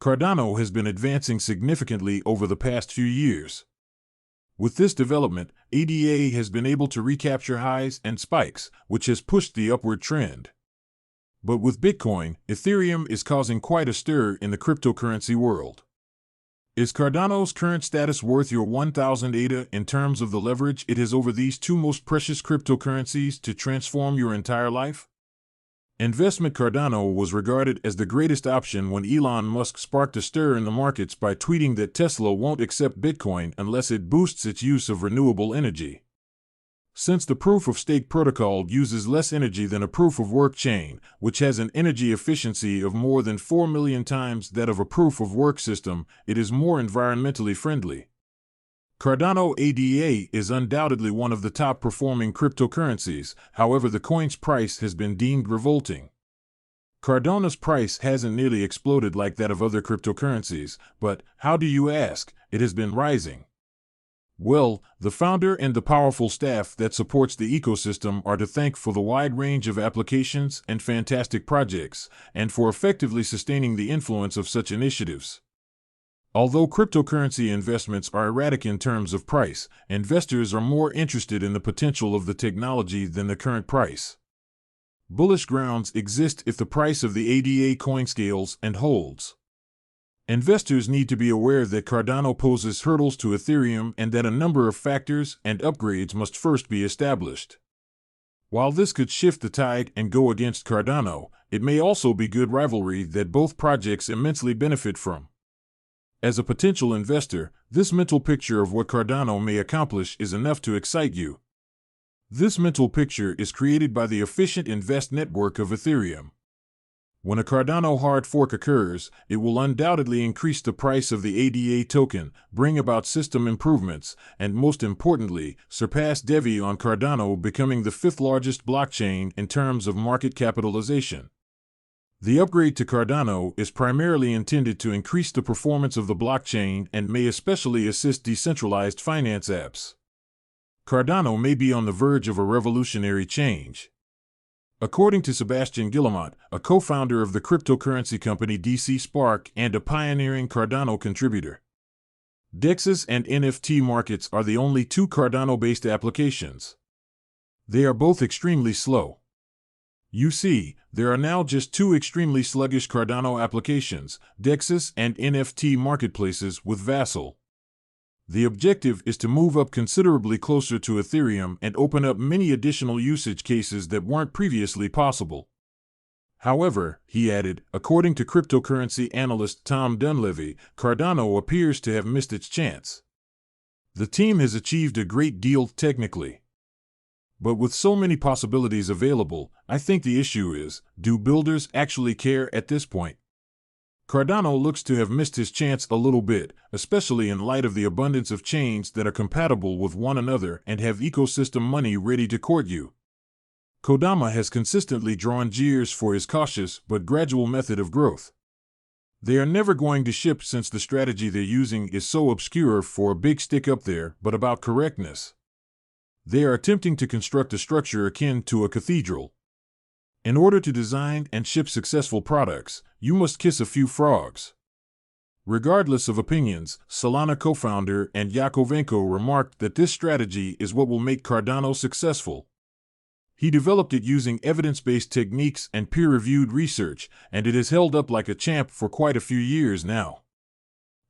Cardano has been advancing significantly over the past few years. With this development, ADA has been able to recapture highs and spikes, which has pushed the upward trend. But with Bitcoin, Ethereum is causing quite a stir in the cryptocurrency world. Is Cardano's current status worth your 1,000 ADA in terms of the leverage it has over these two most precious cryptocurrencies to transform your entire life? Investment Cardano was regarded as the greatest option when Elon Musk sparked a stir in the markets by tweeting that Tesla won't accept Bitcoin unless it boosts its use of renewable energy. Since the proof-of-stake protocol uses less energy than a proof-of-work chain, which has an energy efficiency of more than 4 million times that of a proof-of-work system, it is more environmentally friendly. Cardano ADA is undoubtedly one of the top-performing cryptocurrencies, however the coin's price has been deemed revolting. Cardano's price hasn't nearly exploded like that of other cryptocurrencies, but, how do you ask, it has been rising. Well, the founder and the powerful staff that supports the ecosystem are to thank for the wide range of applications and fantastic projects, and for effectively sustaining the influence of such initiatives. Although cryptocurrency investments are erratic in terms of price, investors are more interested in the potential of the technology than the current price. Bullish grounds exist if the price of the ADA coin scales and holds. Investors need to be aware that Cardano poses hurdles to Ethereum and that a number of factors and upgrades must first be established. While this could shift the tide and go against Cardano, it may also be good rivalry that both projects immensely benefit from. As a potential investor, this mental picture of what Cardano may accomplish is enough to excite you. This mental picture is created by the efficient invest network of Ethereum. When a Cardano hard fork occurs, it will undoubtedly increase the price of the ADA token, bring about system improvements, and most importantly, surpass Devi on Cardano, becoming the fifth largest blockchain in terms of market capitalization. The upgrade to Cardano is primarily intended to increase the performance of the blockchain and may especially assist decentralized finance apps. Cardano may be on the verge of a revolutionary change. According to Sebastian Guillemot, a co-founder of the cryptocurrency company DC Spark and a pioneering Cardano contributor, DEXs and NFT markets are the only two Cardano-based applications. They are both extremely slow. You see, there are now just two extremely sluggish Cardano applications, DEXs and NFT marketplaces with Vassal. The objective is to move up considerably closer to Ethereum and open up many additional usage cases that weren't previously possible. However, he added, according to cryptocurrency analyst Tom Dunleavy, Cardano appears to have missed its chance. The team has achieved a great deal technically. But with so many possibilities available, I think the issue is, do builders actually care at this point? Cardano looks to have missed his chance a little bit, especially in light of the abundance of chains that are compatible with one another and have ecosystem money ready to court you. Kodama has consistently drawn jeers for his cautious but gradual method of growth. They are never going to ship since the strategy they're using is so obscure for a big stick up there, but about correctness. They are attempting to construct a structure akin to a cathedral. In order to design and ship successful products, you must kiss a few frogs. Regardless of opinions, Solana co-founder and Yakovenko remarked that this strategy is what will make Cardano successful. He developed it using evidence-based techniques and peer-reviewed research, and it has held up like a champ for quite a few years now.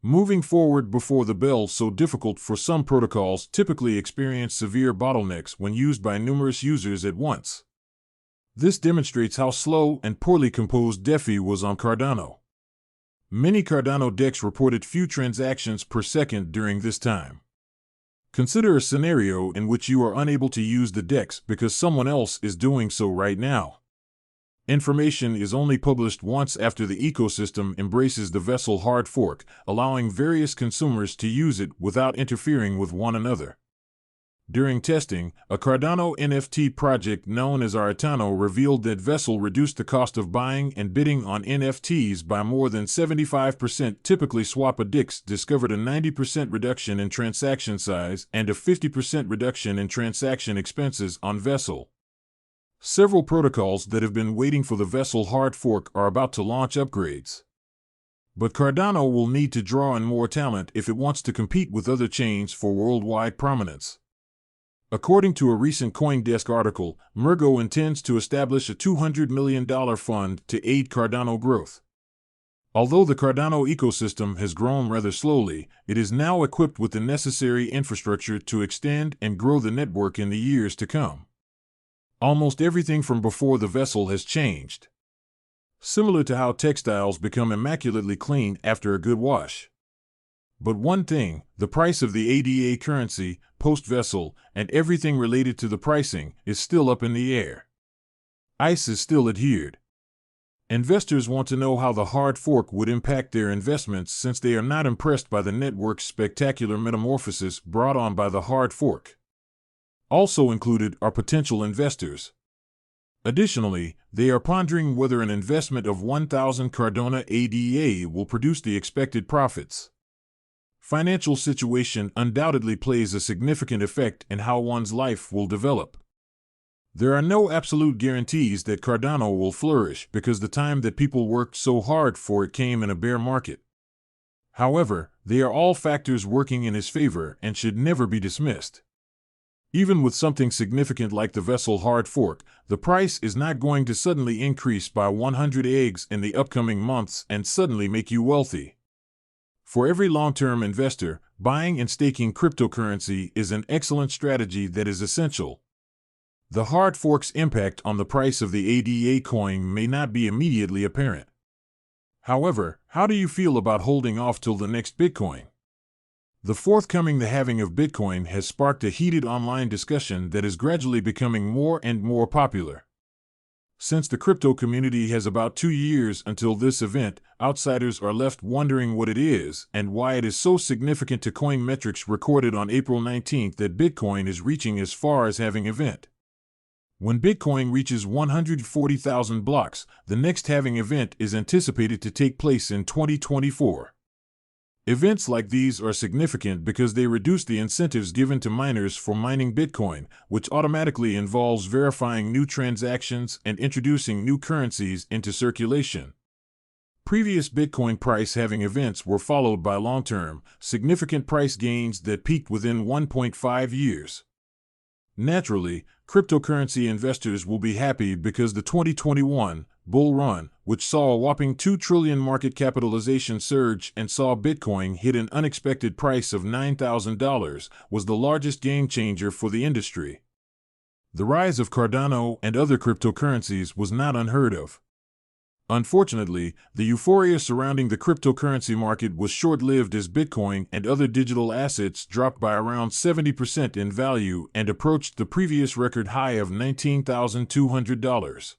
Moving forward before the bell so difficult for some protocols typically experience severe bottlenecks when used by numerous users at once. This demonstrates how slow and poorly composed DeFi was on Cardano. Many Cardano DEX reported few transactions per second during this time. Consider a scenario in which you are unable to use the DEX because someone else is doing so right now. Information is only published once after the ecosystem embraces the Vessel hard fork, allowing various consumers to use it without interfering with one another. During testing, a Cardano NFT project known as Aratano revealed that Vessel reduced the cost of buying and bidding on NFTs by more than 75%. Typically, Swap Addicts discovered a 90% reduction in transaction size and a 50% reduction in transaction expenses on Vessel. Several protocols that have been waiting for the Vessel hard fork are about to launch upgrades. But Cardano will need to draw in more talent if it wants to compete with other chains for worldwide prominence. According to a recent CoinDesk article, Mergo intends to establish a $200 million fund to aid Cardano growth. Although the Cardano ecosystem has grown rather slowly, it is now equipped with the necessary infrastructure to extend and grow the network in the years to come. Almost everything from before the vessel has changed. Similar to how textiles become immaculately clean after a good wash. But one thing, the price of the ADA currency, post-vessel, and everything related to the pricing is still up in the air. ICE is still adhered. Investors want to know how the hard fork would impact their investments since they are not impressed by the network's spectacular metamorphosis brought on by the hard fork. Also included are potential investors. Additionally, they are pondering whether an investment of 1,000 Cardano ADA will produce the expected profits. Financial situation undoubtedly plays a significant effect in how one's life will develop. There are no absolute guarantees that Cardano will flourish because the time that people worked so hard for it came in a bear market. However, they are all factors working in his favor and should never be dismissed. Even with something significant like the vessel hard fork, the price is not going to suddenly increase by 100 eggs in the upcoming months and suddenly make you wealthy. For every long-term investor, buying and staking cryptocurrency is an excellent strategy that is essential. The hard fork's impact on the price of the ADA coin may not be immediately apparent. However, how do you feel about holding off till the next Bitcoin? The forthcoming halving of Bitcoin has sparked a heated online discussion that is gradually becoming more and more popular. Since the crypto community has about 2 years until this event, outsiders are left wondering what it is and why it is so significant to coin metrics recorded on April 19th that Bitcoin is reaching as far as having event. When Bitcoin reaches 140,000 blocks, the next halving event is anticipated to take place in 2024. Events like these are significant because they reduce the incentives given to miners for mining Bitcoin, which automatically involves verifying new transactions and introducing new currencies into circulation. Previous Bitcoin price halving events were followed by long-term, significant price gains that peaked within 1.5 years. Naturally, cryptocurrency investors will be happy because the 2021 bull run, which saw a whopping $2 trillion market capitalization surge and saw Bitcoin hit an unexpected price of $9,000, was the largest game changer for the industry. The rise of Cardano and other cryptocurrencies was not unheard of. Unfortunately, the euphoria surrounding the cryptocurrency market was short-lived as Bitcoin and other digital assets dropped by around 70% in value and approached the previous record high of $19,200.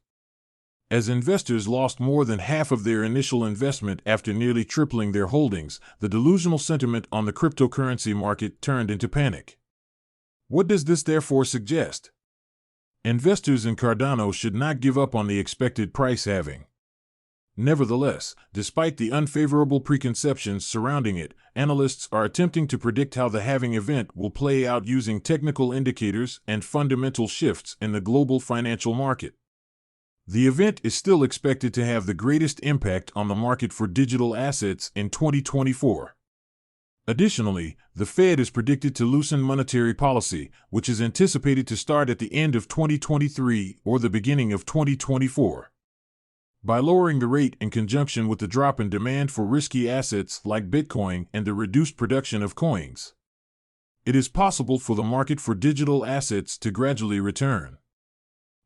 As investors lost more than half of their initial investment after nearly tripling their holdings, the delusional sentiment on the cryptocurrency market turned into panic. What does this therefore suggest? Investors in Cardano should not give up on the expected price halving. Nevertheless, despite the unfavorable preconceptions surrounding it, analysts are attempting to predict how the halving event will play out using technical indicators and fundamental shifts in the global financial market. The event is still expected to have the greatest impact on the market for digital assets in 2024. Additionally, the Fed is predicted to loosen monetary policy, which is anticipated to start at the end of 2023 or the beginning of 2024. By lowering the rate in conjunction with the drop in demand for risky assets like Bitcoin and the reduced production of coins, it is possible for the market for digital assets to gradually return.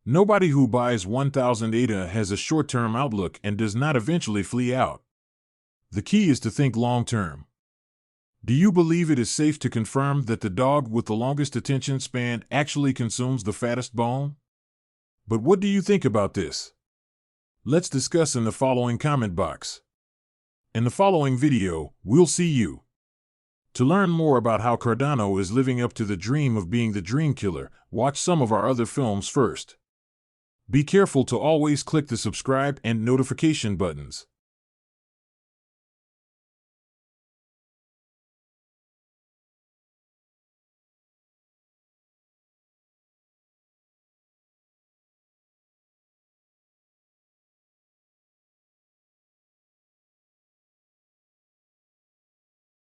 Nobody who buys 1,000 ADA has a short-term outlook and does not eventually flee out. The key is to think long-term. Do you believe it is safe to confirm that the dog with the longest attention span actually consumes the fattest bone? But what do you think about this? Let's discuss in the following comment box. In the following video, we'll see you. To learn more about how Cardano is living up to the dream of being the dream killer, watch some of our other films first. Be careful to always click the subscribe and notification buttons.